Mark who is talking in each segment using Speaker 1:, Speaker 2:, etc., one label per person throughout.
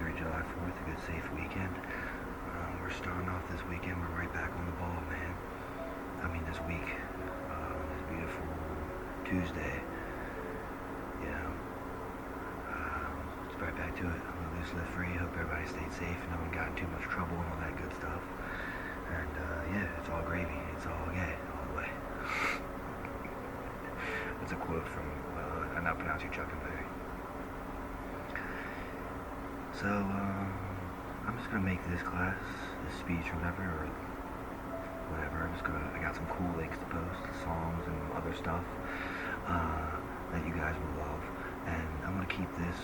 Speaker 1: great July 4th, a good safe weekend. We're starting off this weekend, we're right back on the ball, man. I mean this week, this beautiful Tuesday, you know, it's right back to it. I'm loose, live free, hope everybody stayed safe, no one got in too much trouble and all that good stuff. And yeah, it's all gravy, it's all gay, all the way. That's a quote from, I'm not pronouncing Chuck and Berry. So, I'm just gonna make this class, this speech, or whatever, I got some cool links to post, songs and other stuff, that you guys will love, and I'm gonna keep this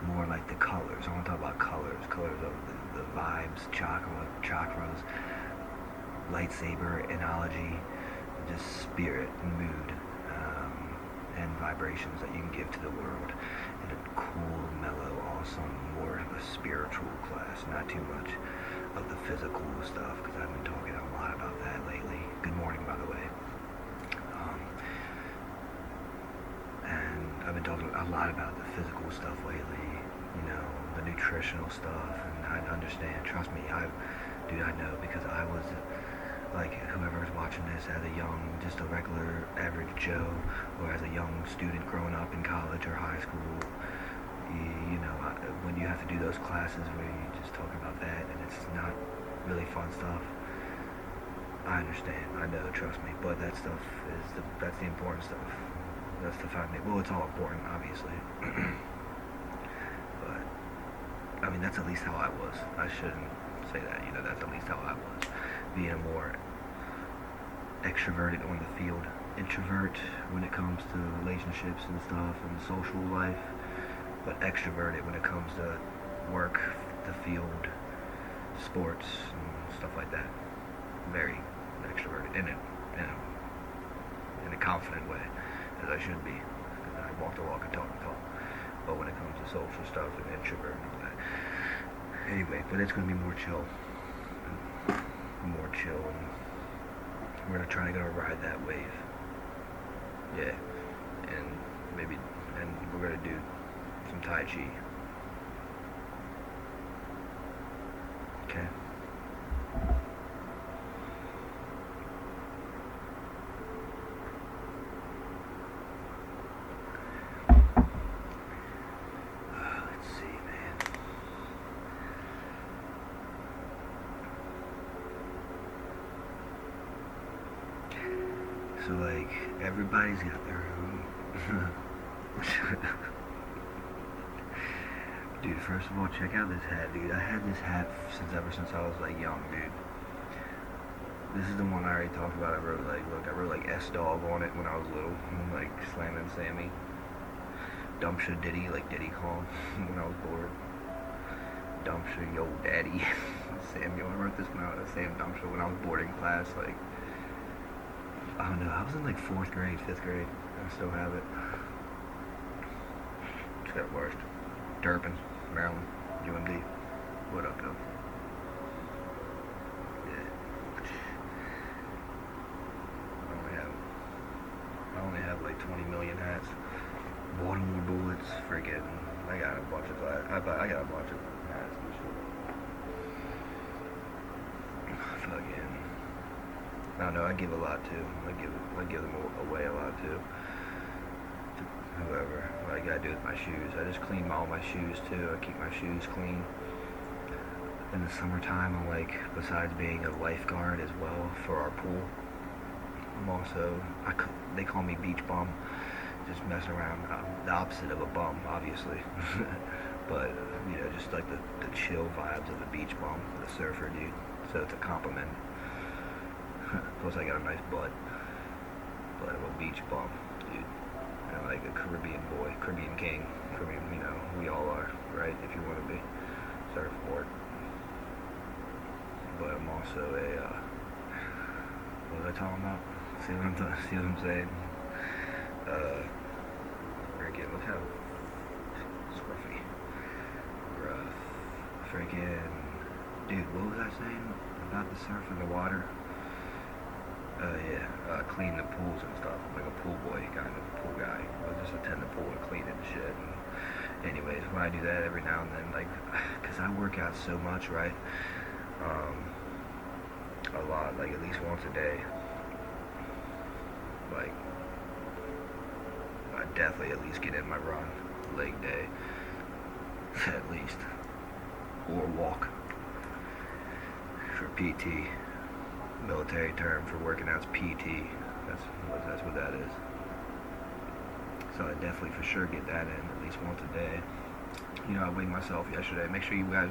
Speaker 1: more like the colors. I wanna talk about colors of the vibes, chakras, lightsaber, analogy, just spirit and mood, and vibrations that you can give to the world in a cool, mellow, awesome, more of a spiritual class, not too much of the physical stuff, because I've been talking a lot about that lately. Good morning, by the way. And I've been talking a lot about the physical stuff lately, you know, the nutritional stuff, and I understand, trust me, I know, because I was, like, whoever's watching this as a young, just a regular average Joe, or as a young student growing up in college or high school, you know, when you have to do those classes where you just talk about that and it's not really fun stuff, I understand, I know, trust me, but that stuff is that's the important stuff. That's the foundation. Well, it's all important, obviously. But, I mean, that's at least how I was. I shouldn't say that, you know, that's at least how I was. Being more extroverted on the field, introvert when it comes to relationships and stuff and social life, but extroverted when it comes to work, the field, sports, and stuff like that. Very extroverted in a confident way, as I should be. I walk the walk and talk the talk. But when it comes to social stuff and introvert and all that, anyway, but it's gonna be more chill, and we're gonna try to ride that wave. Yeah, and we're gonna do some Tai Chi. Okay. Let's see, man. So, like, everybody's got their own. Dude, first of all, check out this hat, dude. I had this hat ever since I was, like, young, dude. This is the one I already talked about. I wrote, like, S-Dawg on it when I was little. Like, slamming Sammy. Dumpsha Diddy, like Diddy called when I was bored. Dumpsha, yo, daddy. Samuel, I wrote this when I was saying Dumpsha when I was bored in class, like, I don't know, I was in, like, 4th grade, 5th grade. I still have it. Just got washed. Durban, Maryland, UMD. What up, though? Yeah. I only have like 20 million hats. Baltimore Bullets, freaking. I got a bunch of hats and shit. Fucking. I don't know. I give a lot too. I give them away a lot too. Whoever, what I gotta do with my shoes. I just clean all my shoes too. I keep my shoes clean. In the summertime, I'm like, besides being a lifeguard as well for our pool, I'm also, they call me beach bum. Just messing around. I'm the opposite of a bum, obviously. But, you know, just like the chill vibes of the beach bum, the surfer dude. So it's a compliment. Plus I got a nice butt. But I'm a beach bum, dude. And like a Caribbean boy, Caribbean king, you know, we all are, right, if you want to be, surfboard. But I'm also a, what was I talking about? See what I'm saying? Freaking, look how scruffy, rough, freaking, dude, what was I saying about the surf and the water? Clean the pools and stuff. I'm like a pool boy, kind of pool guy. I just attend the pool and clean it and shit. And anyways, when I do that every now and then, like, because I work out so much, right? A lot, like at least once a day. Like, I definitely at least get in my run, leg day, at least, or walk. For PT, military term for working out's PT. That's what that is. So I definitely for sure get that in at least once a day. You know, I weighed myself yesterday. Make sure you guys,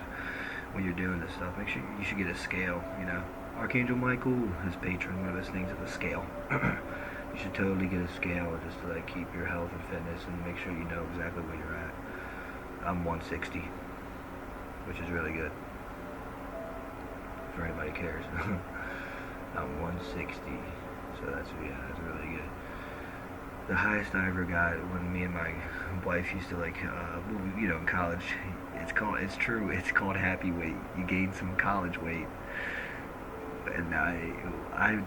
Speaker 1: when you're doing this stuff, make sure you should get a scale. You know, Archangel Michael, his patron, one of his things is a scale. You should totally get a scale just to like keep your health and fitness and make sure you know exactly where you're at. I'm 160, which is really good. For anybody cares. I'm 160, so that's really good. The highest I ever got when me and my wife used to like, you know, in college, it's called happy weight. You gain some college weight, and I've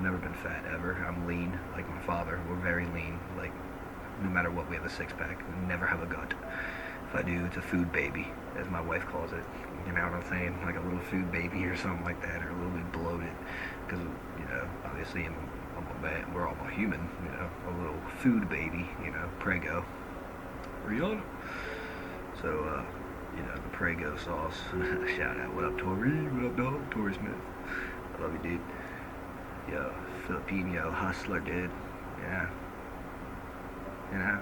Speaker 1: never been fat ever. I'm lean, like my father. We're very lean. Like, no matter what, we have a six pack. We never have a gut. If I do, it's a food baby, as my wife calls it. You know what I'm saying? Like a little food baby or something like that, or a little bit bloated. Because, you know, obviously we're all human, you know, a little food baby, you know, Prego. Rihanna. So, you know, the Prego sauce. Shout out. What up, Tori? What up, dog? Tori Smith. I love you, dude. Yo, Filipino hustler, dude. Yeah. You know?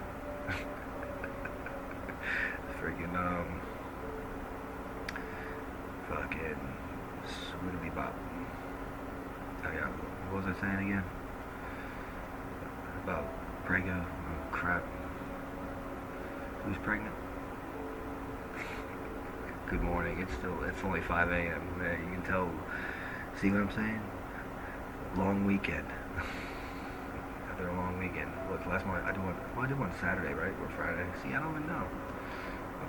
Speaker 1: Freaking, fucking, Swiddly Bop. Oh yeah, what was I saying again? About Prego? Oh, crap. Who's pregnant? Good morning. It's only 5 a.m. Man, you can tell. See what I'm saying? Long weekend. After a long weekend. Look, last month I did one Saturday, right? Or Friday. See, I don't even know.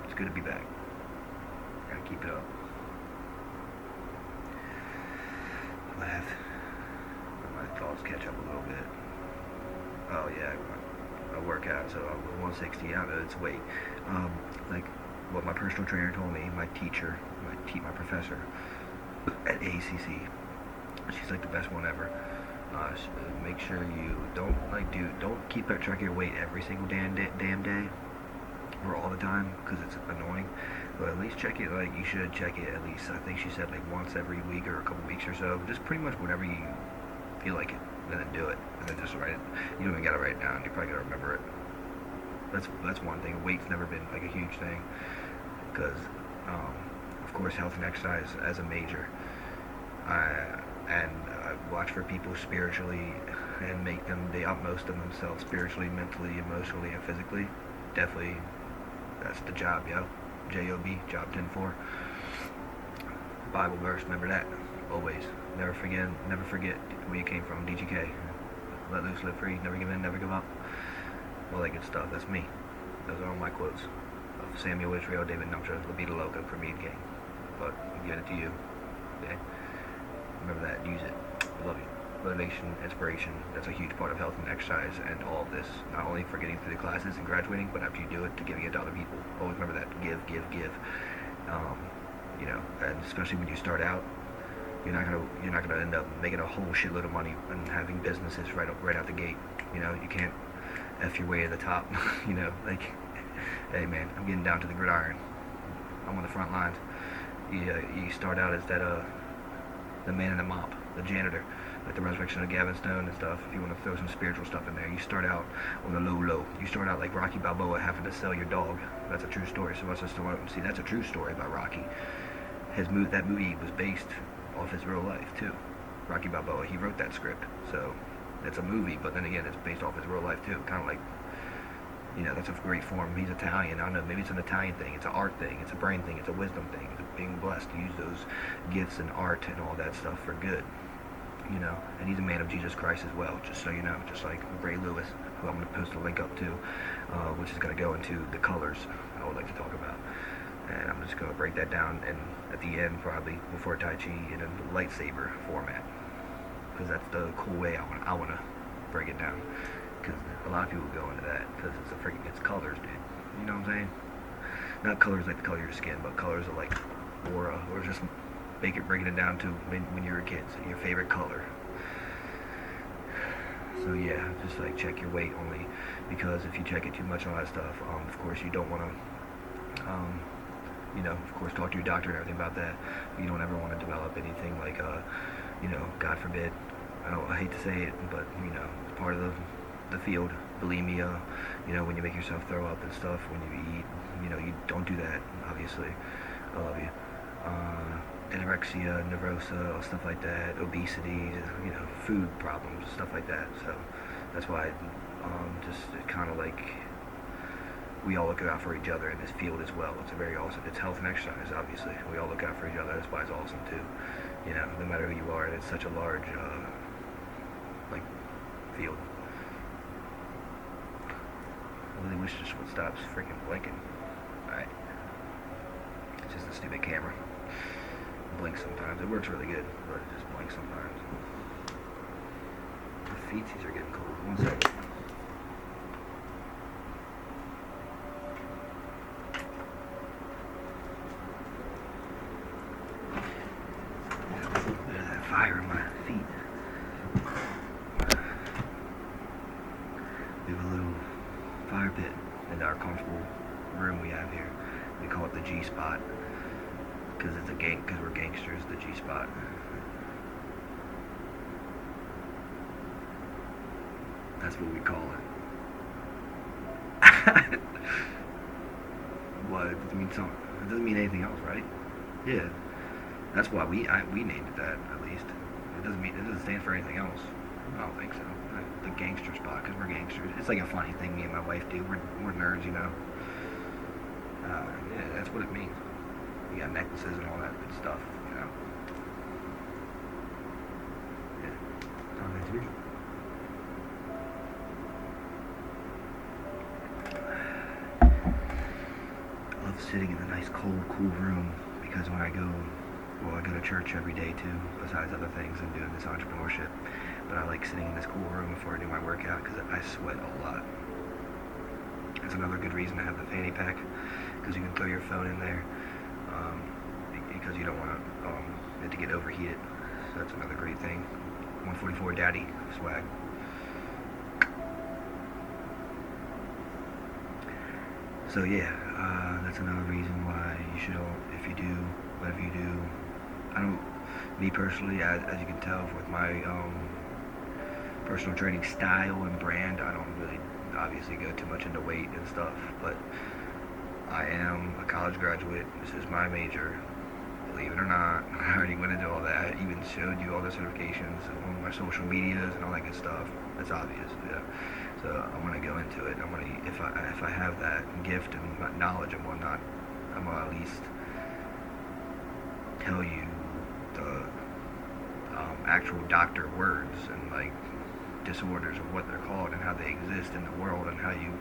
Speaker 1: It's good to be back. Gotta keep it up. Laugh. Let my thoughts catch up a little bit. Oh yeah, I work out, so I'm 160. I know it's weight. Like what my personal trainer told me, my teacher, my professor at ACC. She's like the best one ever. Make sure you don't keep track of your weight every single damn day. Or all the time, because it's annoying, but at least check it. Like, you should check it at least, I think she said, like once every week or a couple weeks or so, just pretty much whenever you feel like it, and then do it, and then just write it. You don't even gotta write it down, you're probably gonna remember it. That's one thing. Weight's never been like a huge thing, because of course health and exercise as a major, and I watch for people spiritually and make them the utmost of themselves spiritually, mentally, emotionally, and physically. Definitely, that's the job, yo. J-O-B, job 10-4. Bible verse, remember that. Always. Never forget where you came from. DGK. Let loose, live free. Never give in, never give up. All that good stuff. That's me. Those are all my quotes. Of Samuel Israel, David Numtra, Labita Loca, Premier Gang. But I'm giving it to you. Okay? Remember that. Use it. I love you. Motivation, inspiration, that's a huge part of health and exercise and all of this. Not only for getting through the classes and graduating, but after you do it, to giving it to other people. Always remember that. Give. You know, and especially when you start out, you're not gonna end up making a whole shitload of money and having businesses right out the gate. You know, you can't F your way to the top. You know, like, hey man, I'm getting down to the gridiron. I'm on the front lines. You start out as that the man in the mop, the janitor. Like the resurrection of Gavin Stone and stuff. If you want to throw some spiritual stuff in there, you start out on the low. You start out like Rocky Balboa having to sell your dog. That's a true story. So let's just see. That's a true story about Rocky. That movie was based off his real life too. Rocky Balboa. He wrote that script, so it's a movie. But then again, it's based off his real life too. Kind of like, you know, that's a great form. He's Italian. I don't know. Maybe it's an Italian thing. It's an art thing. It's a brain thing. It's a wisdom thing. It's being blessed to use those gifts and art and all that stuff for good. You know, and he's a man of Jesus Christ as well, just so you know, just like Ray Lewis, who I'm going to post a link up to, which is going to go into the colors I would like to talk about. And I'm just going to break that down, and at the end, probably, before Tai Chi, in a lightsaber format. Because that's the cool way I want to break it down. Because a lot of people go into that, because it's colors, dude. You know what I'm saying? Not colors like the color of your skin, but colors of like aura, or just breaking it down to when you were a kid, so your favorite color. So yeah, just like check your weight only, because if you check it too much and all that stuff, of course you don't want to, of course talk to your doctor and everything about that. You don't ever want to develop anything like, God forbid, I hate to say it, but it's part of the field, bulimia. When you make yourself throw up and stuff when you eat, you don't do that. Obviously, I love you. Anorexia, nervosa, stuff like that, obesity, food problems, stuff like that. So that's why, just kind of like we all look out for each other in this field as well. It's a very awesome. It's health and exercise, obviously. We all look out for each other. That's why it's awesome too. No matter who you are, and it's such a large, field. I really wish this would stop freaking blinking. Alright. It's just a stupid camera. It blinks sometimes. It works really good, but it just blinks sometimes. The feetsies are getting cold. 1 second. There's that fire in my feet. We have a little fire pit in our comfortable room we have here. We call it the G spot because we're gangsters. The G spot. That's what we call it. What? It doesn't mean something. It doesn't mean anything else, right? Yeah. That's why we named it that, at least. It doesn't stand for anything else. I don't think so. The gangster spot, because we're gangsters. It's like a funny thing me and my wife do. We're nerds, Yeah, that's what it means. We got necklaces and all that good stuff, Yeah. Sounds nice to me. I love sitting in a nice, cold, cool room, because when I go to church every day too, besides other things and doing this entrepreneurship. But I like sitting in this cool room before I do my workout because I sweat a lot. That's another good reason to have the fanny pack, because you can throw your phone in there, because you don't want it to get overheated. So that's another great thing. 144 Daddy swag. So yeah, that's another reason why you should, if you do, whatever you do, me personally, as you can tell with my personal training style and brand, I don't really obviously go too much into weight and stuff, but I am a college graduate. This is my major, believe it or not. I already went into all that. I even showed you all the certifications on my social medias and all that good stuff. That's obvious, yeah. So I want to go into it. I want to, if I have that gift and knowledge and whatnot, I'm gonna at least tell you the actual doctor words and like disorders of what they're called and how they exist in the world and how you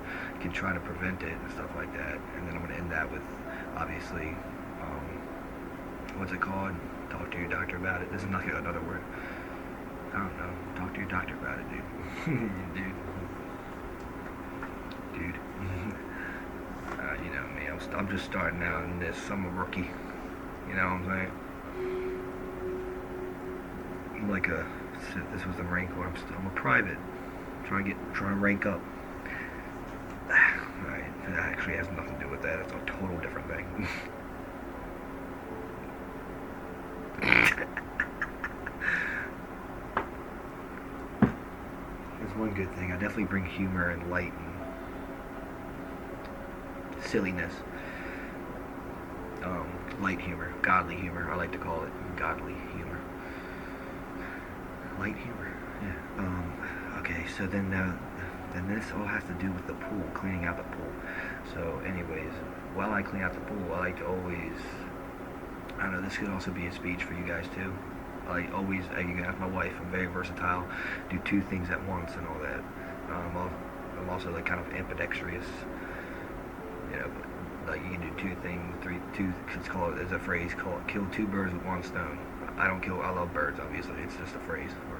Speaker 1: can try to prevent it and stuff like that. And then I'm going to end that with, obviously, what's it called? Talk to your doctor about it. This is not another word. I don't know. Talk to your doctor about it, dude. Dude. You know me. I'm just starting out in this. I'm a rookie. You know what I'm saying? I'm like this was the rank where I'm a private. Trying to rank up. Alright, that actually has nothing to do with that. It's a total different thing. There's one good thing. I definitely bring humor and light and silliness. Light humor, godly humor, I like to call it godly humor. Light humor, yeah. Okay, so then this all has to do with the pool, cleaning out the pool. So anyways, while I clean out the pool, I like to always, I don't know, this could also be a speech for you guys too. I always, you can ask my wife, I'm very versatile, do 2 things at once and all that. I'm also like kind of ambidextrous, like you can do 2 things, it's called, there's a phrase called kill 2 birds with 1 stone. I love birds, obviously, it's just a phrase, or,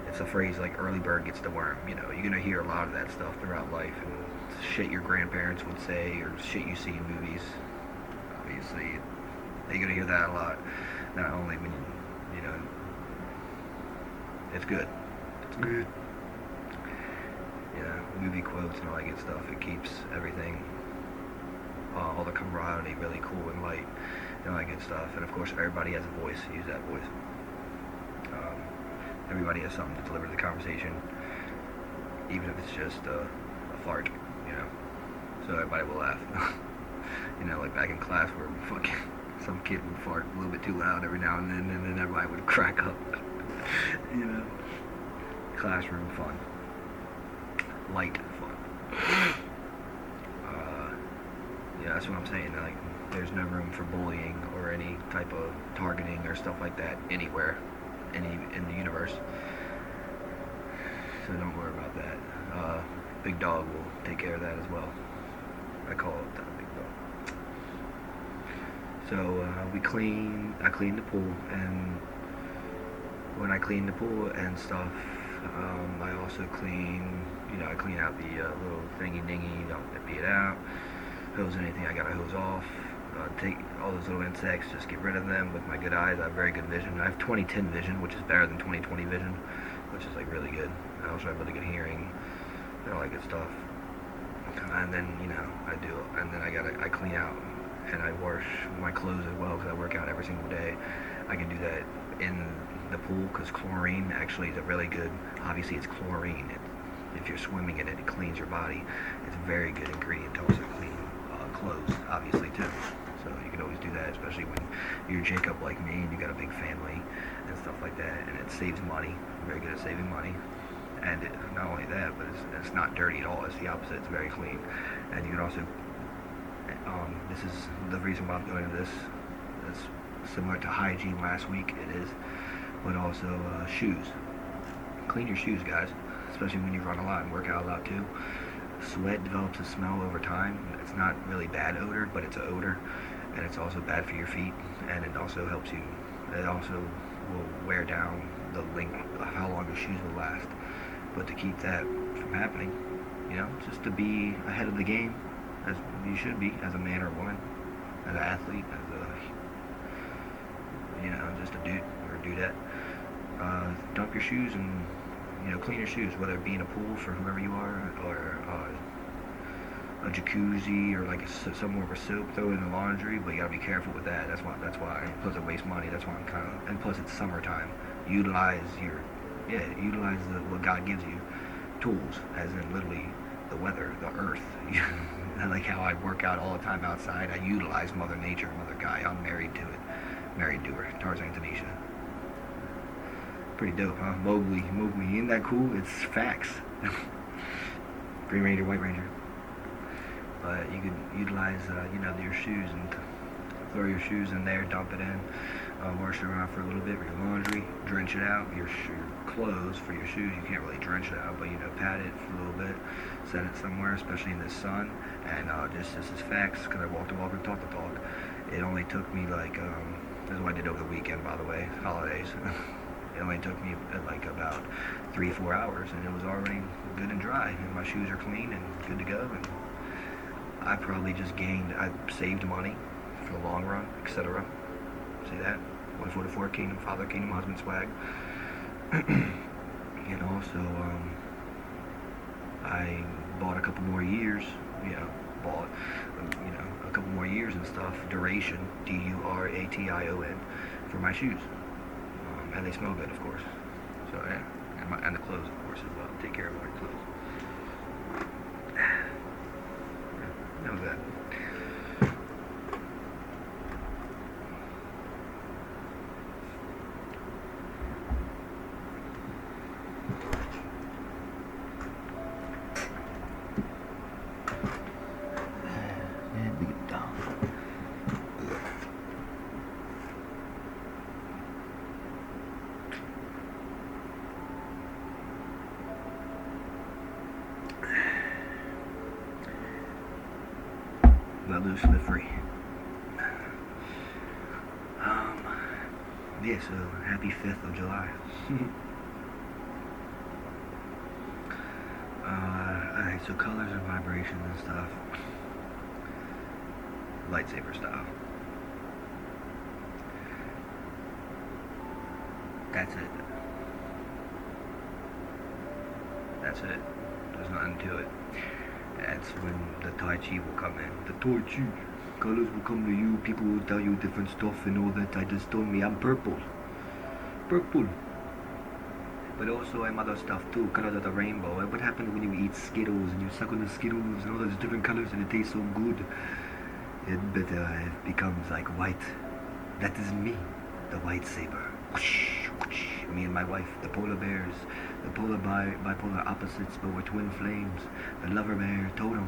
Speaker 1: it's a phrase like early bird gets the worm. You know, you're gonna hear a lot of that stuff throughout life, and shit your grandparents would say, or shit you see in movies. Obviously, you're gonna hear that a lot. Not only when you know, it's good. It's good. You know, movie quotes and all that good stuff. It keeps everything, all the camaraderie really cool and light, and all that good stuff. And of course, everybody has a voice. Use that voice. Everybody has something to deliver to the conversation, even if it's just a fart, you know. So everybody will laugh. You know, like back in class where fucking some kid would fart a little bit too loud every now and then everybody would crack up. You know, classroom fun, light fun. Yeah, that's what I'm saying. Like, there's no room for bullying or any type of targeting or stuff like that anywhere. In the universe, so don't worry about that. Big Dog will take care of that as well. I call it Big Dog. So I clean the pool, and when I clean the pool and stuff, I also clean, I clean out the little thingy dingy, don't empty it out, hose anything I gotta hose off. Take all those little insects, just get rid of them with my good eyes. I have very good vision. I have 20/10 vision, which is better than 20/20 vision, which is like really good. I also have really good hearing and all that good stuff. And then, I clean out and I wash my clothes as well, because I work out every single day. I can do that in the pool because chlorine actually is a really good, obviously it's chlorine. If you're swimming in it, it cleans your body. It's a very good ingredient to also clean clothes, obviously, too. So you can always do that, especially when you're Jacob like me and you got a big family and stuff like that, and it saves money. I'm very good at saving money. And not only that, but it's not dirty at all. It's the opposite. It's very clean. And you can also, this is the reason why I'm going to this. It's similar to hygiene last week, it is, but also shoes. Clean your shoes, guys, especially when you run a lot and work out a lot too. Sweat develops a smell over time. It's not really bad odor, but it's an odor, and it's also bad for your feet, and it also helps you. It also will wear down the length of how long your shoes will last. But to keep that from happening, just to be ahead of the game, as you should be, as a man or a woman, as an athlete, as just a dude or a dudette. Dump your shoes and clean your shoes, whether it be in a pool for whoever you are, or a jacuzzi, or like somewhere with soap, throw it in the laundry. But you gotta be careful with that. That's why. Plus it wastes money. That's why and plus it's summertime. Utilize what God gives you. Tools, as in literally the weather, the earth. I like how I work out all the time outside. I utilize Mother Nature, Mother Gaia. I'm married to it. Married to her. Tarzan Tanisha. Pretty dope, huh? Mowgli, isn't that cool? It's facts. Green Ranger, White Ranger. But you could utilize, your shoes and throw your shoes in there, dump it in, wash it around for a little bit for your laundry, drench it out. Your clothes for your shoes, you can't really drench it out, but pat it for a little bit, set it somewhere, especially in the sun. And this is facts, because I walked the walk and talked the talk. It only took me this is what I did over the weekend, by the way, holidays. It only took me like about 3-4 hours, and it was already good and dry, and my shoes are clean and good to go. And I probably just I saved money for the long run, etc. See that? 144 Kingdom, Father, Kingdom, Husband, Swag. And also, I bought a couple more years, a couple more years and stuff, duration, DURATION, for my shoes. And they smell good, of course. So, yeah. And the clothes, of course, as well. Take care of all your clothes. That was that. And we get down. Let loose, live free. Yeah, so happy 5th of July. Alright, so colors and vibrations and stuff. Lightsaber style. That's it. That's it. There's nothing to it. That's when the Tai Chi will come in. The Tai Chi. Colors will come to you. People will tell you different stuff and all that. I just told me I'm purple. Purple. But also I'm other stuff too. Colors of the rainbow. And what happens when you eat Skittles and you suck on the Skittles and all those different colors and it tastes so good? It becomes like white. That is me. The white saber. Whoosh, whoosh. Me and my wife, the polar bears, the bipolar opposites, but we're twin flames. The lover bear totem,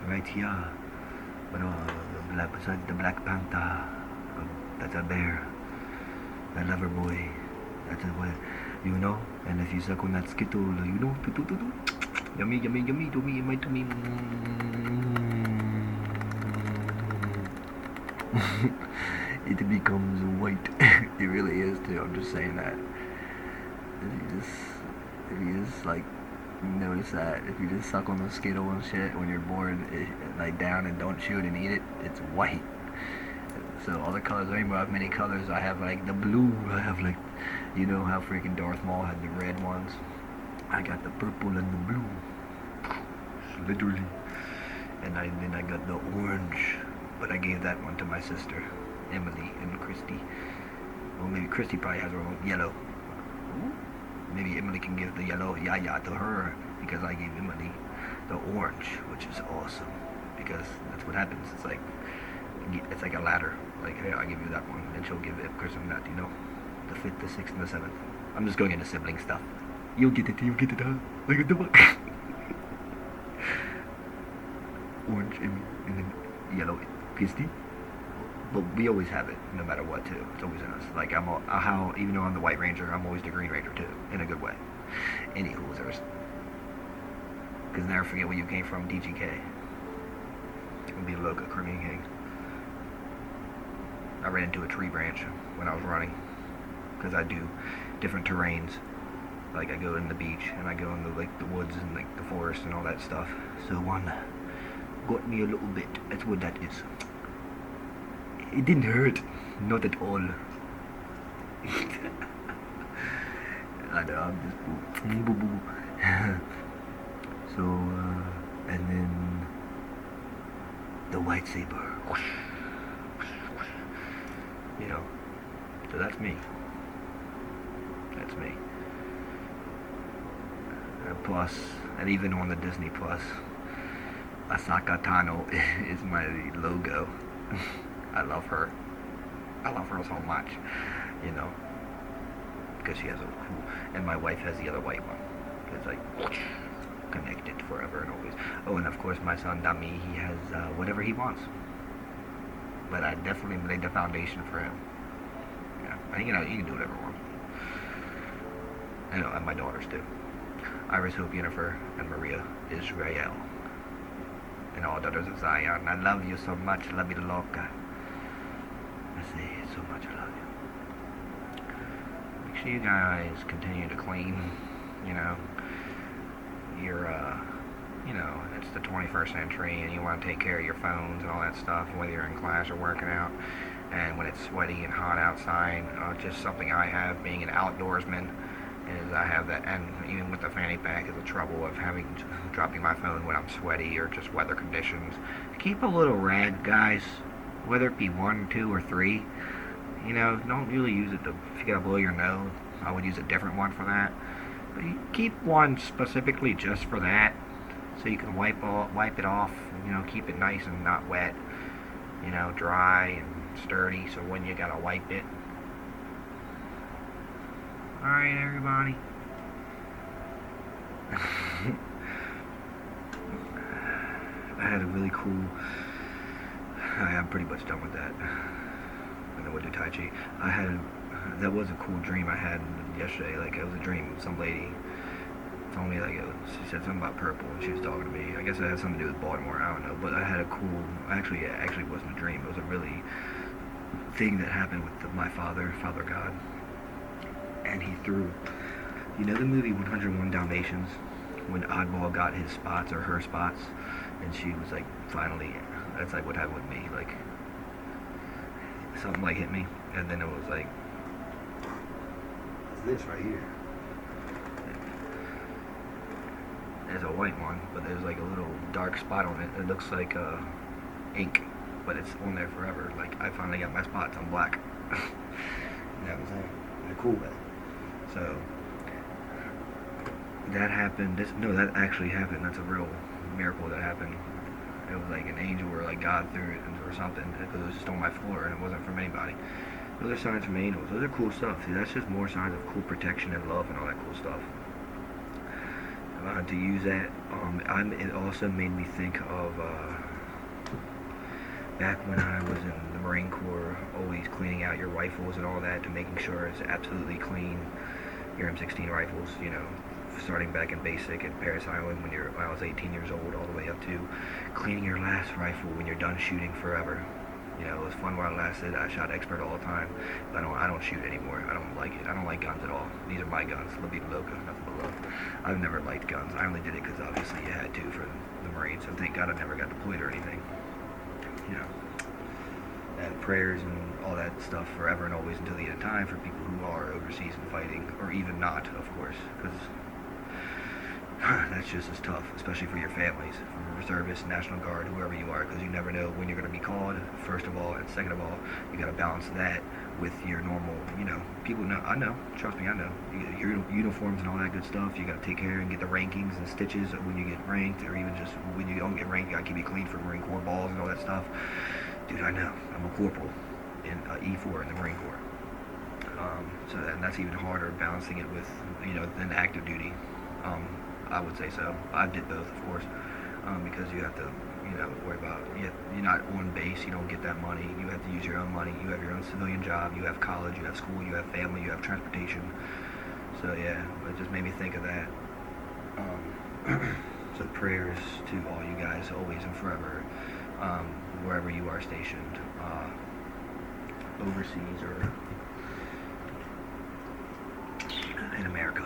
Speaker 1: right here. But besides the Black Panther, that's a bear. The lover boy, that's a what, you know. And if you suck on that Skittle, you know, yummy, yummy, yummy, to me, to me. It becomes white. It really is too. I'm just saying that. If you just like notice that, if you just suck on the Skittle and shit when you're bored, like down and don't chew it and eat it, it's white. So all the colors, rainbow, I have many colors. I have like the blue. I have like, you know how freaking Darth Maul had the red ones. I got the purple and the blue. Literally. And then I got the orange. But I gave that one to my sister, Emily and Christy. Well, maybe Christy probably has her own yellow. Maybe Emily can give the yellow yaya to her because I gave Emily the orange, which is awesome because that's what happens. It's like a ladder. Like, hey, I'll give you that one, and she'll give it Christmas that, you know, the 5th, the 6th, and the 7th. I'm just going into sibling stuff. You'll get it, huh? Like a orange and then yellow. Christy, but we always have it, no matter what, too. It's always in us. Like even though I'm the White Ranger, I'm always the Green Ranger too, in a good way. Any losers, because never forget where you came from. DGK. It'll be a local Caribbean King. I ran into a tree branch when I was running, because I do different terrains. Like I go in the beach and I go in the woods and like the forest and all that stuff. So one got me a little bit. That's what that is. It didn't hurt, not at all. I know, I'm just boo boo. So, and then the white saber. You know, so that's me. That's me. Plus, and even on the Disney Plus, Asaka Tano is my logo. I love her. I love her so much, you know, because she has a cool, and my wife has the other white one. It's like connected forever and always. Oh, and of course my son Dami, he has whatever he wants. But I definitely laid the foundation for him. Yeah, you know, you can do whatever you want. I know, and my daughters do. Iris, Hope, Jennifer, and Maria, Israel, and all daughters of Zion. I love you so much. Love you, loca. I say so much. I love you. Make sure you guys continue to clean. You know, you know, it's the 21st century, and you want to take care of your phones and all that stuff, whether you're in class or working out. And when it's sweaty and hot outside, just something I have, being an outdoorsman, is I have that, and even with the fanny pack, is the trouble of dropping my phone when I'm sweaty or just weather conditions. Keep a little rag, guys, whether it be 1, 2, or 3. You know, don't really use it if you gotta blow your nose. I would use a different one for that. But you keep one specifically just for that, so you can wipe it off. You know, keep it nice and not wet. You know, dry and sturdy, so when you gotta wipe it. Alright, everybody. I had a really cool... I'm pretty much done with that. And then we'll do Tai Chi. That was a cool dream I had yesterday. Like, it was a dream. Some lady told me, like, she said something about purple, and she was talking to me. I guess it had something to do with Baltimore. I don't know. But I had a cool... Actually, it actually wasn't a dream. It was a really thing that happened with my Father God. And he threw, you know the movie 101 Dalmatians when Oddball got his spots or her spots, and she was like, finally, that's like what happened with me. Like, something like hit me, and then it was like, it's this right here. There's a white one, but there's like a little dark spot on it. It looks like ink, but it's on there forever. Like, I finally got my spots. I'm black. And that was it. In a cool way. So that happened. That actually happened. That's a real miracle that happened. It was like an angel or like God threw it or something, because it was just on my floor and it wasn't from anybody. Those are signs from angels. Those are cool stuff. See, that's just more signs of cool protection and love and all that cool stuff. To use that, it also made me think of back when I was in the Marine Corps, always cleaning out your rifles and all that, to making sure it's absolutely clean. Your M16 rifles, you know, starting back in basic at Paris Island when I was 18 years old, all the way up to cleaning your last rifle when you're done shooting forever. You know, it was fun while it lasted. I shot expert all the time. But I don't shoot anymore. I don't like it. I don't like guns at all. These are my guns. La Vida Loca, nothing but love. I've never liked guns. I only did it because obviously you had to for the Marines. So thank God I never got deployed or anything. You know, and prayers and all that stuff forever and always until the end of time for people who are overseas and fighting, or even not, of course, because that's just as tough, especially for your families, from reservists, National Guard, whoever you are, because you never know when you're going to be called, first of all, and second of all, you got to balance that with your normal, you know, people know, I know, trust me, I know, your uniforms and all that good stuff, you got to take care and get the rankings and stitches when you get ranked, or even just when you don't get ranked, you got to keep it clean for Marine Corps balls and all that stuff. Dude, I know, I'm a corporal in E4 in the Marine Corps, so that's even harder, balancing it with, you know, than active duty. I would say so. I did both, of course, because you have to, you know, worry about, you're not on base, you don't get that money, you have to use your own money, you have your own civilian job, you have college, you have school, you have family, you have transportation. So yeah, it just made me think of that. So prayers to all you guys, always and forever, wherever you are stationed, overseas or in America.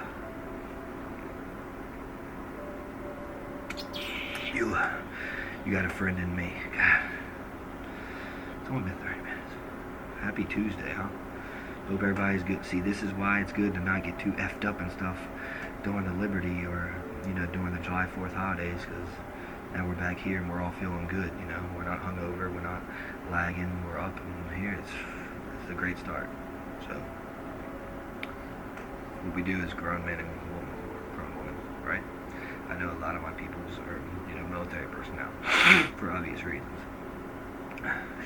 Speaker 1: You got a friend in me. God. It's only been 30 minutes. Happy Tuesday, huh? Hope everybody's good. See, this is why it's good to not get too effed up and stuff during the Liberty or, you know, during the July 4th holidays, because now we're back here and we're all feeling good, you know. We're not hungover, we're not lagging, we're up, and here it's a great start. So, what we do as grown men and grown women, right? I know a lot of my peoples are, you know, military personnel for obvious reasons.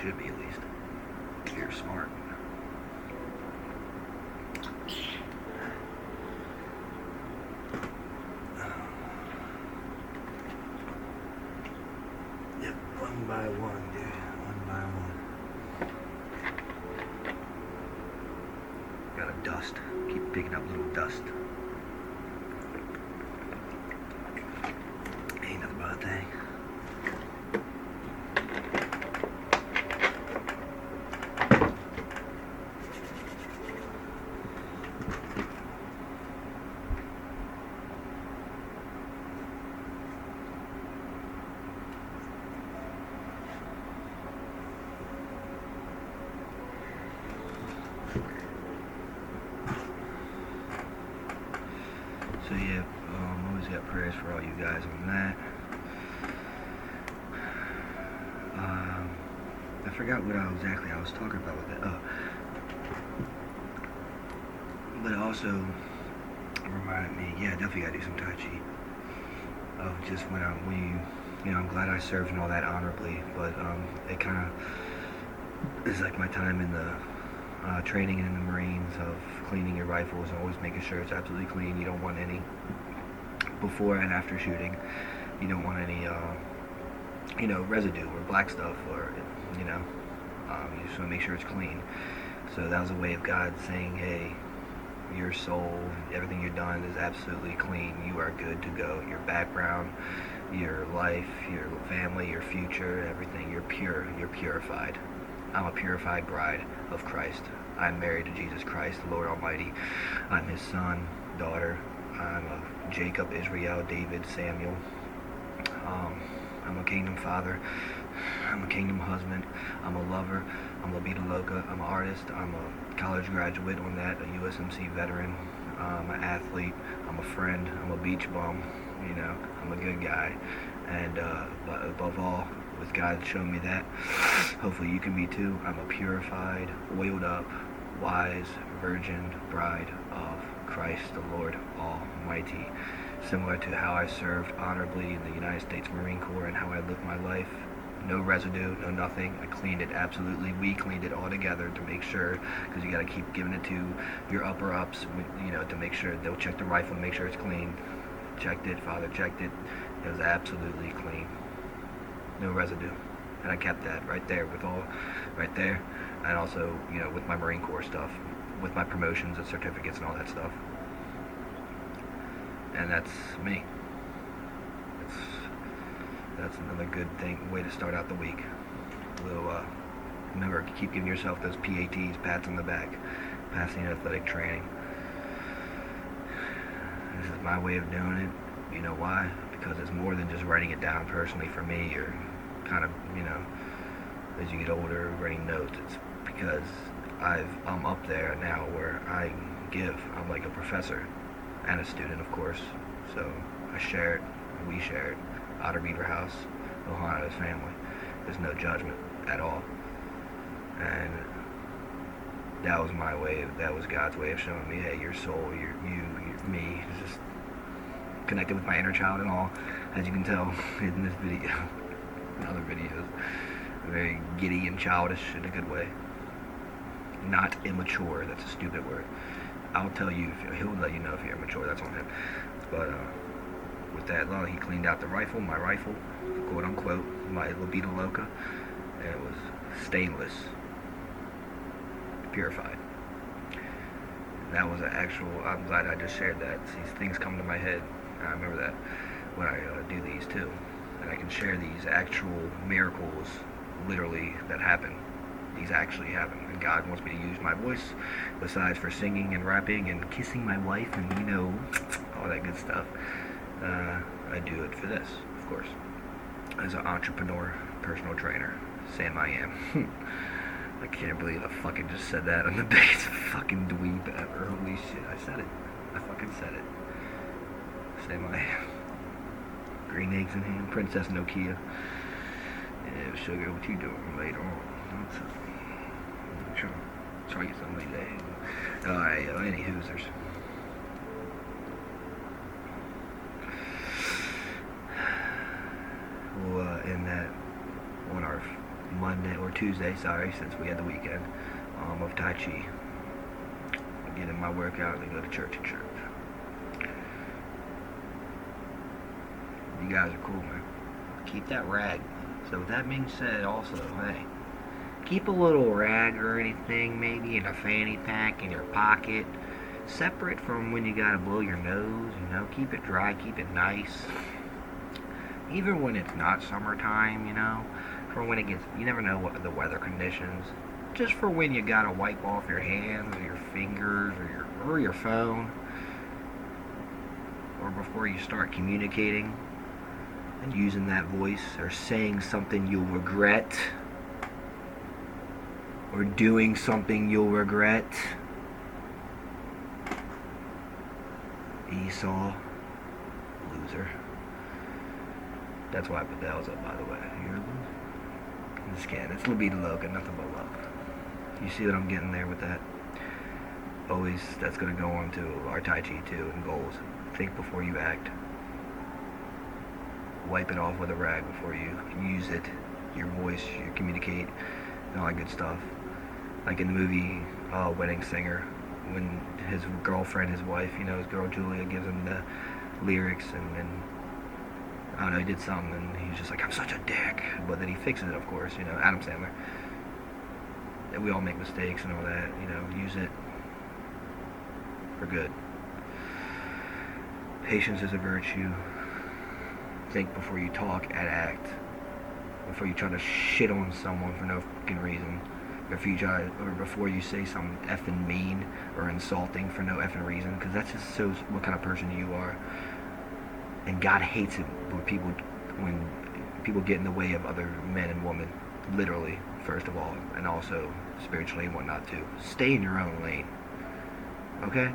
Speaker 1: Should be, at least. You're smart. Yep, one by one, dude. One by one. Gotta dust. Keep picking up little dust. Ain't nothing but a thing. So yeah, always got prayers for all you guys on that. I forgot what exactly I was talking about with that. But it also reminded me, yeah, definitely gotta do some Tai Chi. Of just when you know, I'm glad I served and all that honorably, but it kind of is like my time in the training in the Marines of cleaning your rifles and always making sure it's absolutely clean. You don't want any, before and after shooting, you don't want any, you know, residue or black stuff, or, you know, you just want to make sure it's clean. So that was a way of God saying, hey, your soul, everything you've done is absolutely clean. You are good to go. Your background, your life, your family, your future, everything, you're pure, you're purified. I'm a purified bride of Christ. I'm married to Jesus Christ, the Lord Almighty. I'm his son, daughter. I'm a Jacob, Israel, David, Samuel. I'm a kingdom father. I'm a kingdom husband. I'm a lover. I'm a Vida Loca. I'm an artist. I'm a college graduate on that, a USMC veteran. I'm an athlete. I'm a friend. I'm a beach bum. I'm a good guy. And but above all, with God showing me that, hopefully you can be too. I'm a purified, oiled up, wise, virgin bride of Christ the Lord Almighty. Similar to how I served honorably in the United States Marine Corps and how I lived my life. No residue, no nothing. I cleaned it absolutely. We cleaned it all together to make sure, because you got to keep giving it to your upper ups, to make sure they'll check the rifle, make sure it's clean. Checked it, Father checked it. It was absolutely clean. No residue. And I kept that right there right there. And also, with my Marine Corps stuff, with my promotions and certificates and all that stuff. And that's me. That's another good way to start out the week. Remember, keep giving yourself those PATs, pats on the back, passing athletic training. This is my way of doing it. You know why? Because it's more than just writing it down personally for me, or kind of, as you get older, writing notes. It's because I'm up there now where I'm like a professor and a student, of course. So we share it. Outer Beaver House, Ohana's family. There's no judgment at all. And that was God's way of showing me, hey, your soul, you're me, is just connected with my inner child and all, as you can tell in this video, and other videos. Very giddy and childish in a good way. Not immature, that's a stupid word. I'll tell you, he'll let you know if you're immature, that's on him. But, with that, he cleaned out my rifle, quote unquote, my Vida Loca, and it was stainless, purified. That was I'm glad I just shared that. These things come to my head. I remember that when I do these too. And I can share these actual miracles, literally, that happen. These actually happen. And God wants me to use my voice, besides for singing and rapping and kissing my wife and, all that good stuff. I do it for this, of course. As an entrepreneur, personal trainer, Sam I am. I can't believe I fucking just said that on the biggest fucking dweeb ever. Holy shit, I said it. I fucking said it. Sam I am. Green eggs in hand, Princess Nokia. Yeah, sugar, what you doing later on? I'm trying to get something later. Alright, any hoosers. We'll end that on our Monday or Tuesday, since we had the weekend of Tai Chi. Get in my workout and go to church. You guys are cool, man. Keep that rag. So with that being said, also, hey, keep a little rag or anything, maybe in a fanny pack in your pocket, separate from when you gotta blow your nose. Keep it dry, keep it nice. Even when it's not summertime, for when it gets, you never know what the weather conditions. Just for when you gotta wipe off your hands or your fingers or your phone, or before you start communicating and using that voice or saying something you'll regret, or doing something you'll regret. Esau, loser. That's why I put the L's up, by the way. You're a loser. I'm just kidding. It's Vida Loca, nothing but love. You see what I'm getting there with that? Always, that's going to go on to our Tai Chi too, and goals. Think before you act. Wipe it off with a rag before you use it. Your voice, you communicate, and all that good stuff. Like in the movie Wedding Singer, when his girlfriend, his wife, his girl Julia gives him the lyrics, and I don't know, he did something, and he's just like, I'm such a dick. But then he fixes it, of course, Adam Sandler. And we all make mistakes and all that, use it for good. Patience is a virtue. Think before you talk and act. Before you try to shit on someone for no fucking reason. before you say something effing mean or insulting for no effing reason, because that just shows what kind of person you are. And God hates it when people get in the way of other men and women, literally, first of all, and also spiritually and whatnot too. Stay in your own lane, okay?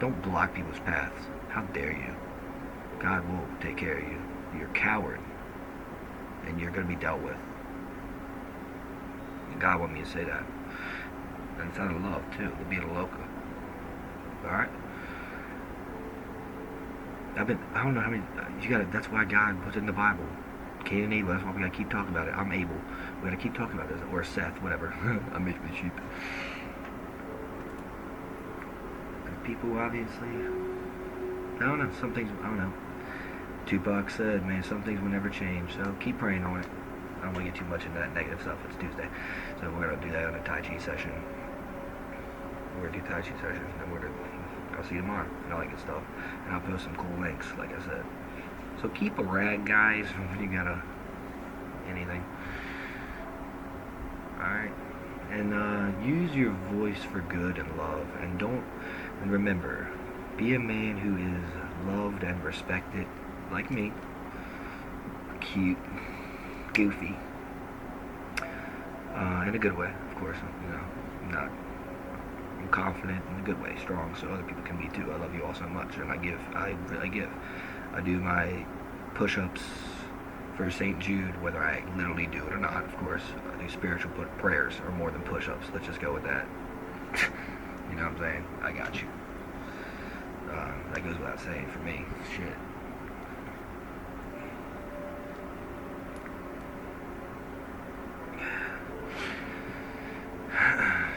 Speaker 1: Don't block people's paths. How dare you? God will take care of you. You're a coward, and you're going to be dealt with. And God wanted me to say that. And it's out of love too, to be a loco. Alright? I don't know how many, that's why God puts it in the Bible. Cain and Abel, that's why we gotta keep talking about it. I'm Abel. We gotta keep talking about this. Or Seth, whatever. I'm making the sheep. And people obviously, I don't know, some things, I don't know. Tupac said, man, some things will never change. So keep praying on it. I don't want to get too much into that negative stuff. It's Tuesday. So we're gonna do that on a Tai Chi session. We're gonna do Tai Chi session, and I'll see you tomorrow and all that good stuff. And I'll post some cool links, like I said. So keep a rag, guys, when you got anything. Alright? And use your voice for good and love. And remember, be a man who is loved and respected, like me. Cute. Goofy. In a good way, of course. I'm confident in a good way, strong, so other people can be too. I love you all so much, and I really give. I do my push-ups for St. Jude, whether I literally do it or not, of course. I do spiritual prayers, or more than push-ups. Let's just go with that. You know what I'm saying? I got you. That goes without saying for me. Shit.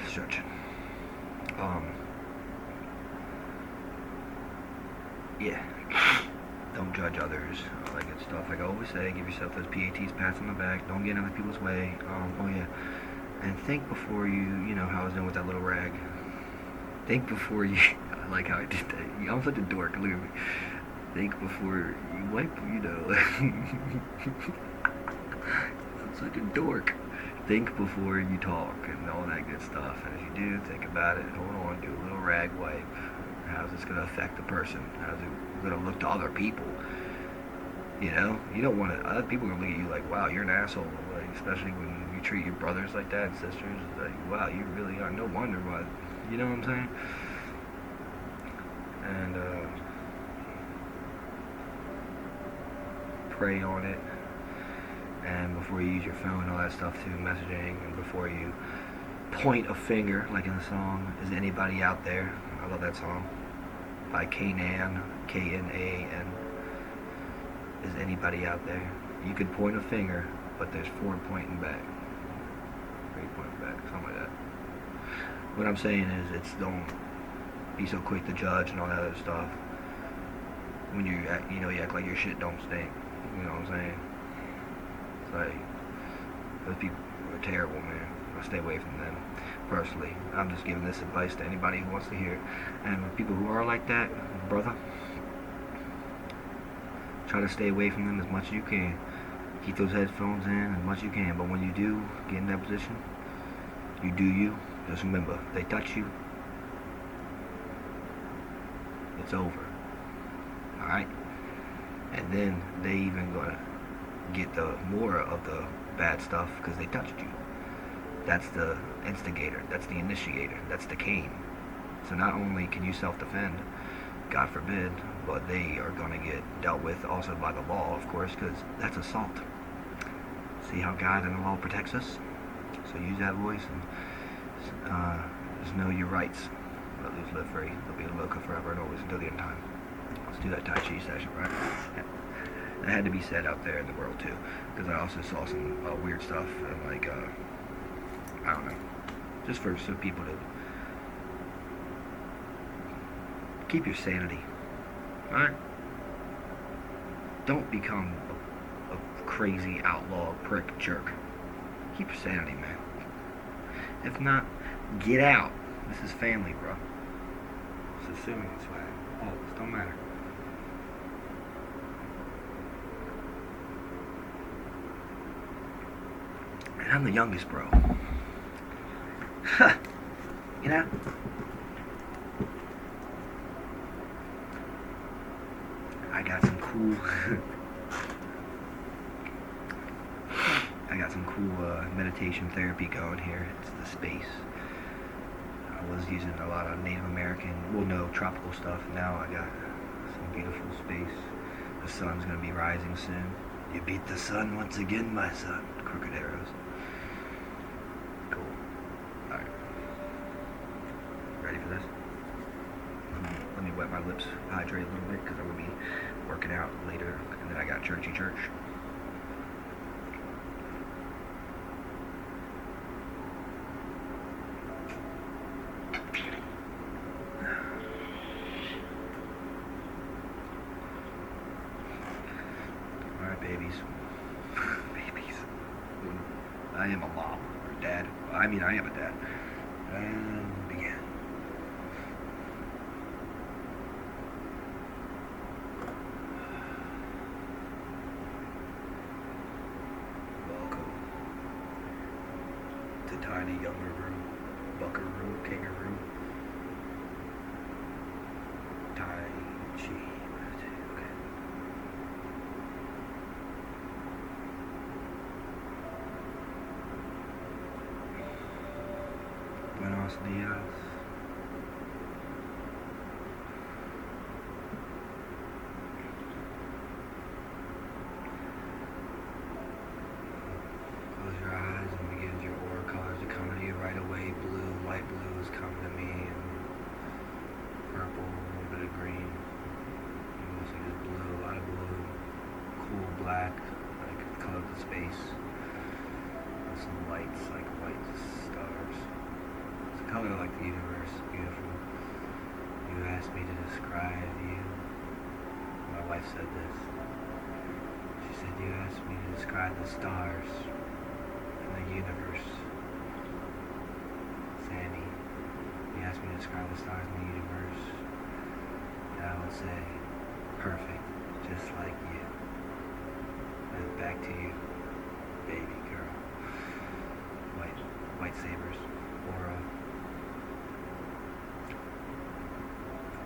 Speaker 1: Stretching. Yeah. Don't judge others. All that good stuff. Like I always say, give yourself those PATs, pats on the back. Don't get in other people's way. Oh yeah. And think before you know how I was doing with that little rag. Think before you, I like how I did that. I'm such a dork, look at me. Think before you wipe, I'm such a dork. Think before you talk and all that good stuff. And if you do, think about it. Hold on, do a little rag wipe. How's this going to affect the person? How's it going to look to other people? You know? You don't want to, other people are going to look at you like, wow, you're an asshole. Like, especially when you treat your brothers like that and sisters. Like, wow, you really are. No wonder why. You know what I'm saying? And, pray on it. And before you use your phone and all that stuff too, messaging, and before you point a finger, like in the song, is anybody out there? I love that song. By Kanan, K-N-A-N. Is anybody out there? You could point a finger, but there's 4 pointing back. 3 pointing back, something like that. What I'm saying is, don't be so quick to judge and all that other stuff. When you act like your shit don't stink. You know what I'm saying? It's like, those people are terrible, man. I stay away from them. Personally, I'm just giving this advice to anybody who wants to hear it. And people who are like that, brother, try to stay away from them as much as you can. Keep those headphones in as much as you can. But when you do get in that position, you do you. Just remember, they touch you, it's over. Alright? And then they even gonna get the more of the bad stuff because they touched you. That's the instigator, that's the initiator, that's the Cain. So not only can you self-defend, God forbid, but they are going to get dealt with also by the law, of course, because that's assault. See how God and the law protects us? So use that voice and just know your rights. Let loose, live free. They'll be a loca forever and always until the end of time. Let's do that Tai Chi session, right? That had to be said out there in the world too, because I also saw some weird stuff and like I don't know, just for some people to keep your sanity. Alright? Don't become a crazy outlaw prick jerk. Keep your sanity, man. If not, get out. This is family, bro. It's assuming it's fine. Oh, it don't matter. And I'm the youngest, bro. You know? I got some cool meditation therapy going here. It's the space. I was using a lot of Native American, tropical stuff. Now I got some beautiful space. The sun's gonna be rising soon. You beat the sun once again, my son. Crooked arrows. Cool. Alright. Ready for this? Let me wet my lips, hydrate a little bit, because I'm gonna be working out later, and then I got church. Babies. I am a mom or dad. I am a dad. And begin. Welcome to tiny younger room, buckaroo, kangaroo, Tai Chi. Buenos dias. Close your eyes and begin your aura colors to come to you right away. Blue, light blue is coming to me, and purple, a little bit of green. Mostly just blue, a lot of blue. Cool black, like the color of the space. With some lights, like white stars. Color like the universe, beautiful. You asked me to describe you. My wife said this. She said, you asked me to describe the stars in the universe. Sandy, you asked me to describe the stars in the universe. And I would say, perfect, just like you. And back to you, baby girl. White sabers, ORA.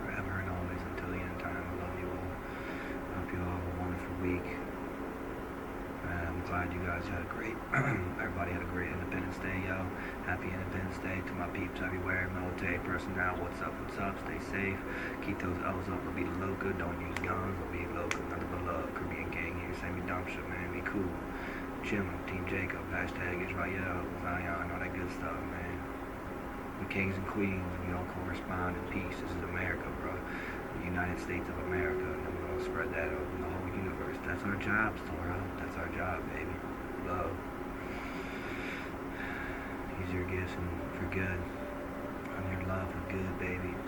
Speaker 1: Forever and always until the end of time. I love you all. I hope you all have a wonderful week. And I'm glad you guys had a great, everybody had a great Independence Day, yo. Happy Independence Day to my peeps everywhere. Military personnel, what's up? Stay safe. Keep those L's up. Don't be loca. Don't use guns. Don't be loca. Nothing but love. Caribbean gang here. Send me dumb shit, man. Be cool. Chillin'. Team Jacob. Hashtag Israel. Zion. All that good stuff, man. We kings and queens, we all correspond in peace. This is America, bro. The United States of America. And we're going to spread that out in the whole universe. That's our job, Torah. That's our job, baby. Love. Use your gifts and for good. And your love for good, baby.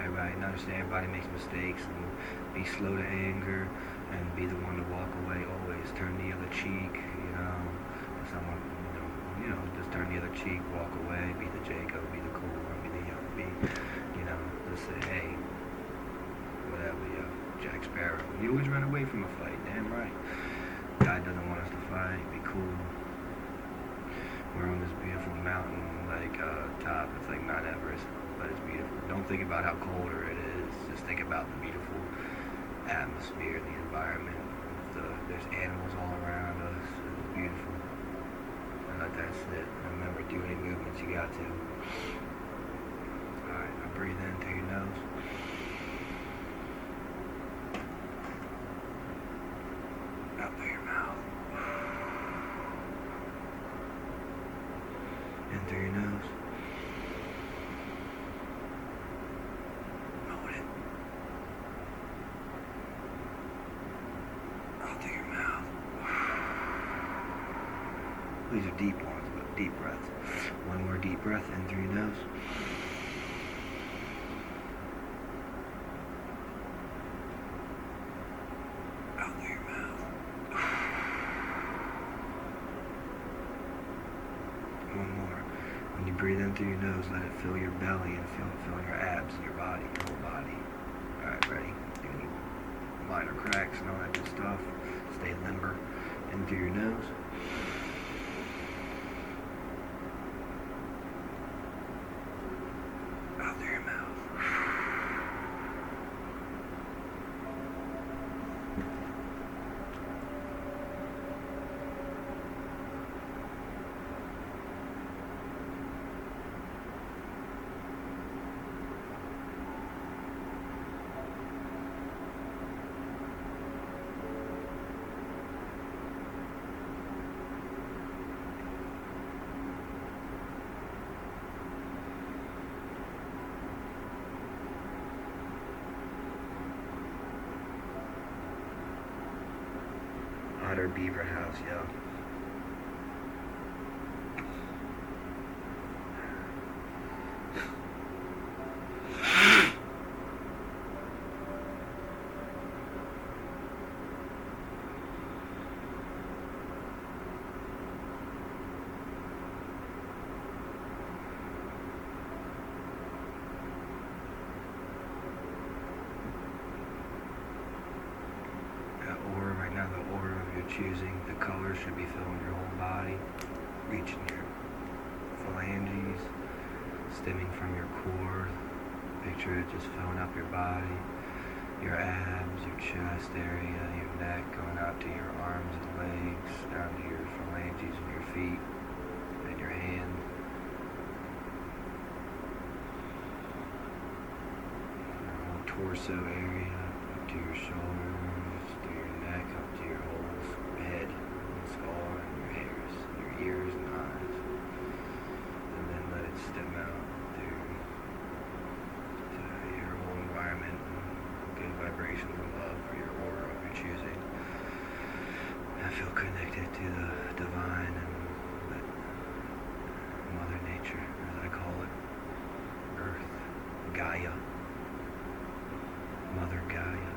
Speaker 1: Everybody, understand everybody makes mistakes. And be slow to anger. And be the one to walk away always. Turn the other cheek, If someone, just turn the other cheek, walk away, be the Jacob, be the cool one, be the young, just say, hey, whatever, Jack Sparrow. You always run away from a fight, damn right. God doesn't want us to fight, be cool. We're on this beautiful mountain, top, it's like Mount Everest, but it's beautiful. Don't think about how colder it is, just think about the beautiful atmosphere, the environment. There's animals all around us, it's beautiful. That's it. Remember, do any movements you got to. Alright, now breathe in through your nose. Out through your mouth. In through your nose. Hold it. Out through your mouth. These are deep ones, but deep breaths. One more deep breath in through your nose. Out through your mouth. One more. When you breathe in through your nose, let it fill your belly and fill your abs, your body, your whole body. Alright, ready? Any minor cracks and all that good stuff. Stay limber. In through your nose. spider beaver house, yo. Choosing the color should be filling your whole body, reaching your phalanges, stemming from your core. Picture it just filling up your body, your abs, your chest area, your neck, going out to your arms and legs, down to your phalanges and your feet and your hands. Your whole torso area, up to your shoulders, through your neck, up to your whole head and skull and your hairs, and your ears and eyes, and then let it stem out through to your whole environment and good vibrations of love for your aura of your choosing. I feel connected to the divine and Mother Nature, as I call it, Earth, Gaia, Mother Gaia.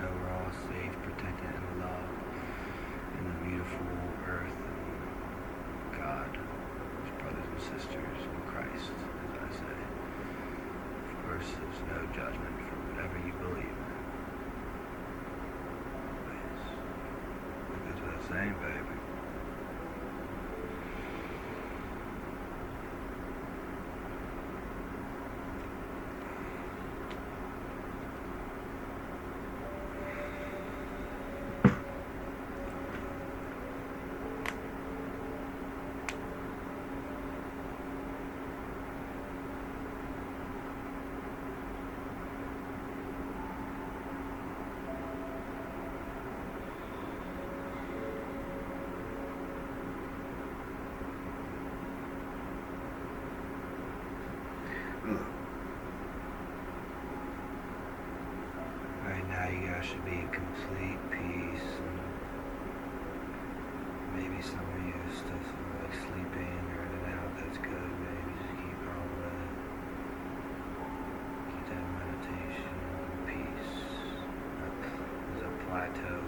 Speaker 1: We're all safe, protected, and loved in the beautiful earth and God, as brothers and sisters in Christ, as I say. Of course, there's no judgment for whatever you believe in. That goes without saying, baby. Right now you guys should be in complete peace, and maybe some of you still feel like sleeping or in and out. That's good. Maybe just keep on with it. Keep that meditation and peace. There's a plateau.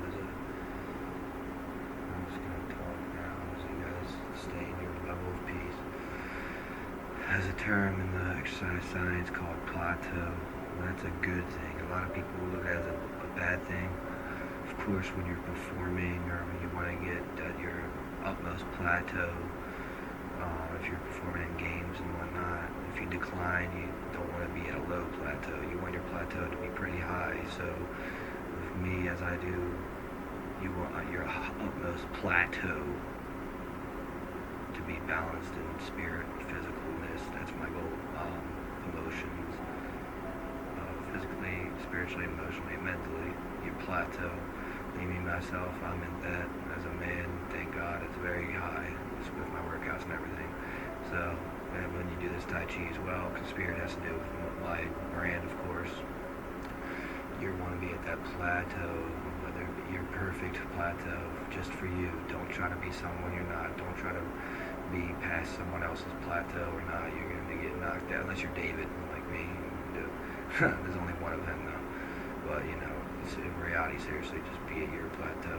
Speaker 1: I'm just gonna talk now as you guys stay in your level of peace. There's a term in the exercise science called plateau. That's a good thing. A lot of people look at it as a bad thing. Of course, when you're performing or when you want to get at your utmost plateau, if you're performing in games and whatnot, if you decline, you don't want to be at a low plateau. You want your plateau to be pretty high. So, with me, as I do, you want your utmost plateau to be balanced in spirit, physicalness. That's my goal. Emotions, physically, spiritually, emotionally, mentally. Your plateau. Me, myself, I'm in that as a man. Thank God, it's very high with my workouts and everything. So, and when you do this Tai Chi as well, because spirit has to do with my brand, of course. You want to be at that plateau, whether your perfect plateau, just for you. Don't try to be someone you're not. Don't try to be past someone else's plateau or not. You're going to get knocked out, unless you're David, like me. There's only one of them, though. But, you know, in reality, seriously, just be at your plateau.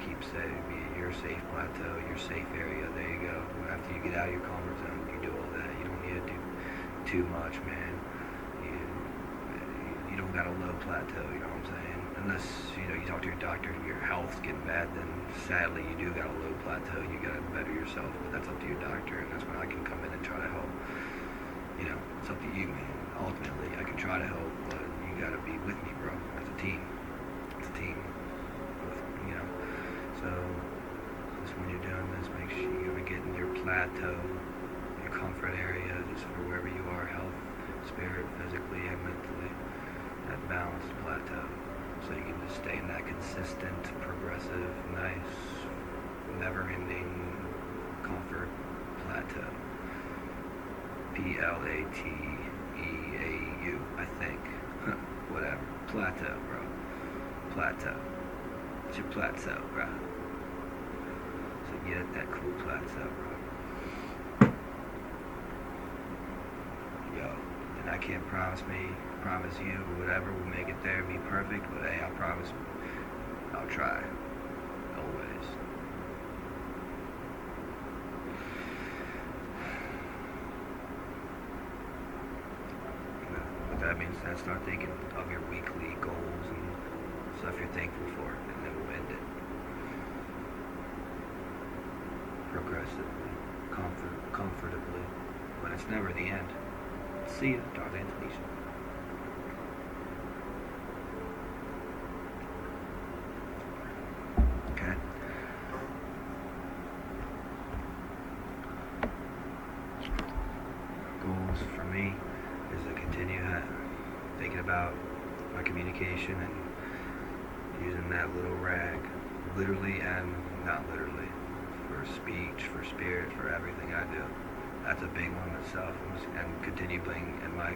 Speaker 1: Keep safe. Be at your safe plateau, your safe area. There you go. After you get out of your comfort zone, you do all that. You don't need to do too much, man. You don't got a low plateau, you know what I'm saying? Unless, you talk to your doctor and your health's getting bad, then sadly you do got a low plateau. You got to better yourself, but that's up to your doctor, and that's when I can come in and try to help. It's up to you, man. Ultimately, I can try to help, but you got to be with me, bro. It's a team. It's a team. So, just when you're doing this, make sure you're getting your plateau, your comfort area, just for wherever you are, health, spirit, physically, and mentally, that balanced plateau. So you can just stay in that consistent, progressive, nice, never-ending comfort plateau. Plateau, I think. Whatever. Plateau, bro. Plateau. It's your plateau, bro. So get that cool plateau, bro. Yo, and I can't promise you, whatever will make it there, be perfect, but hey, I promise I'll try. Always. But that means that start thinking of your weekly goals and stuff you're thankful for, and then we'll end it. Progressively, comfortably, but it's never the end. See ya, dog and Talisha. Okay. Goals for me is to continue thinking about my communication and using that little rag, literally and not literally, for speech, for spirit, for everything I do. That's a big one itself, and continue being in my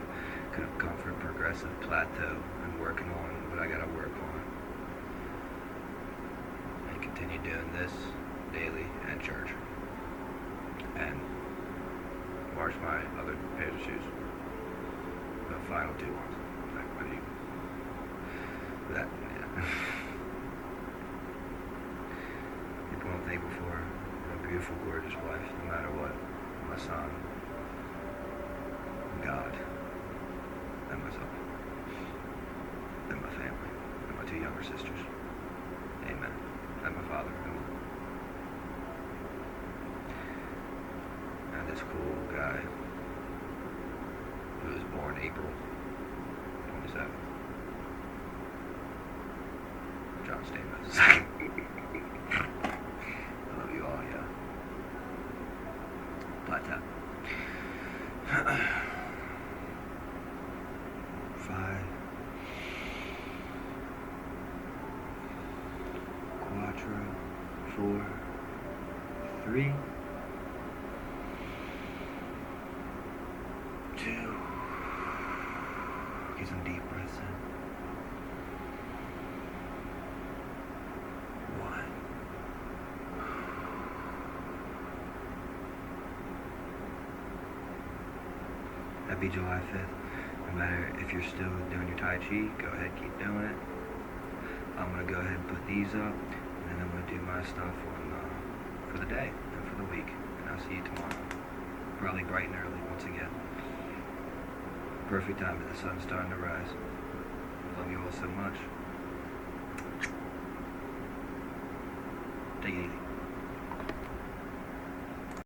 Speaker 1: comfort, progressive plateau and working on what I gotta work on. And continue doing this daily at church. And wash my other pairs of shoes. The final two ones. Like, what do you... That, yeah. People don't think before a beautiful, gorgeous wife, no matter what. My son, God, and myself, and my family, and my two younger sisters. Amen. And my father. And this cool guy who was born April 27th. John Stamos. I love you all, yeah. Plateau. 5, 4, 3, 2. Get some deep breaths in. 1. Happy July 5th. No matter if you're still doing your Tai Chi, go ahead, keep doing it. I'm going to go ahead and put these up, and then I'm going to do my stuff for the day and for the week. And I'll see you tomorrow. Probably bright and early once again. Perfect time, the sun's starting to rise. I love you all so much.